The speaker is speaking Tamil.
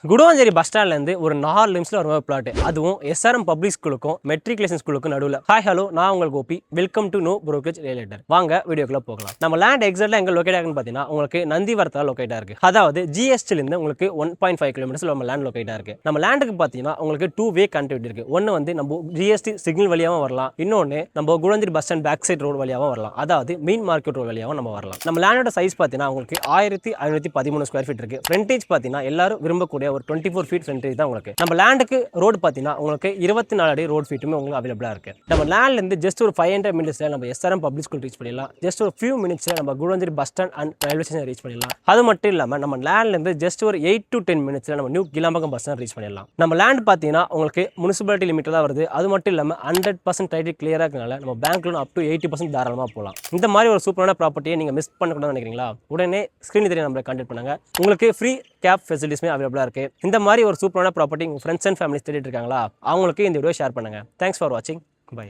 குடுவாஞ்சேரி பஸ் ஸ்டாண்ட்லேருந்து ஒரு 4 நிமிஷத்தில் ஒரு பிளாட், அதுவும் எஸ்ஆர்எம் பப்ளிக் ஸ்கூலுக்கும் மெட்ரிகுலேஷன் ஸ்கூலுக்கும் நடுவில். ஹாய் ஹலோ, நான் உங்கள் Gopi. Welcome to no brokerage realtor. வாங்க வீடியோக்குள்ள போகலாம். நம்ம லேண்ட் எக்ஸாக்டாக எங்கே லொக்கேட் ஆகுன்னு பார்த்தீங்கன்னா, உங்களுக்கு நந்திவரத்தில் லொக்கேட் ஆயிருக்கு. அதாவது ஜிஎஸ்டிலேருந்து உங்களுக்கு 1.5 கிலோமீட்டர்ஸ் நம்ம லேண்ட் லொக்கேட் ஆயிருக்கு. நம்ம லேண்டுக்கு பார்த்தீங்கன்னா உங்களுக்கு 2 வே கனெக்டிவிட்டி இருக்கு. ஒன்று வந்து நம்ம ஜிஎஸ்டி சிக்னல் வழியாகவும் வரலாம், இன்னொன்று நம்ம Guduvanchery bus stand back side road வழியாகவும் வரலாம், அதாவது மெயின் மார்க்கெட் ரோடு வழியாகவும் நம்ம வரலாம். நம்ம லேண்டோட சைஸ் பார்த்தீங்கன்னா உங்களுக்கு 1513 ஸ்கொயர் ஃபீட் இருக்கு. ஃப்ரண்டேஜ் பார்த்தீங்கன்னா எல்லாரும் விரும்பக்கூடிய ஒரு 24 ஃபீட் ஃப்ரண்டேஜ் தான் உங்களுக்கு. நம்ம லேண்டுக்கு ரோடு பார்த்தீங்கன்னா உங்களுக்கு 24 அடி ரோட் ஃபீட்டுமே உங்களுக்கு அவைலபிளாக இருக்கு. நம்ம லேண்ட்ல இருந்து ஜஸ்ட் ஒரு 500 மினிட்ஸ்ல நம்ம எஸ்ஆர்எம் பப்ளிக் ஸ்கூல் ரீச் பண்ணிடலாம். ஜஸ்ட் ஒரு ஃபியூ மினிட்ஸ்ல நம்ம Guduvanchery bus stand and railway station reach பண்ணிடலாம். அது மட்டும் இல்லாமல் நம்ம லேண்ட்ல இருந்து ஜஸ்ட் ஒரு 8 to 10 மினிட்ஸ்ல நம்ம new Kilambakkam bus stand reach பண்ணிடலாம். நம்ம லேண்ட் பார்த்தீங்கன்னா உங்களுக்கு முனிசிபாலிட்டி லிமிட் தான் வருது. அது மட்டும் இல்லாமல் 100% டைட்டில் கிளியராக இருக்கனால நம்ம பேங்க் லோன் அப் டு 80% தாராளமாக போகலாம். இந்த மாதிரி ஒரு சூப்பரான ப்ராப்பர்ட்டியை நீங்கள் மிஸ் பண்ணக்கூடாதுன்னு நினைக்கிறீங்களா? உடனே ஸ்க்ரீன் தெரிய நம்மளை கான்டாக்ட் பண்ணுங்க. உங்களுக்கு ஃப்ரீ கேப் ஃபெசிலிட்டிஸ்மே அவைலபிளாக இருக்கு. இந்த மாதிரி ஒரு சூப்பரான ப்ராப்பர்ட்டி உங்கள் ஃப்ரெண்ட்ஸ் அண்ட் ஃபேமிலிஸ் தேடிட்டு இருக்காங்களா? அவங்களுக்கு இந்த வீடியோ ஷேர் பண்ணுங்க. தேங்க்ஸ் ஃபார் வாட்சிங். பை.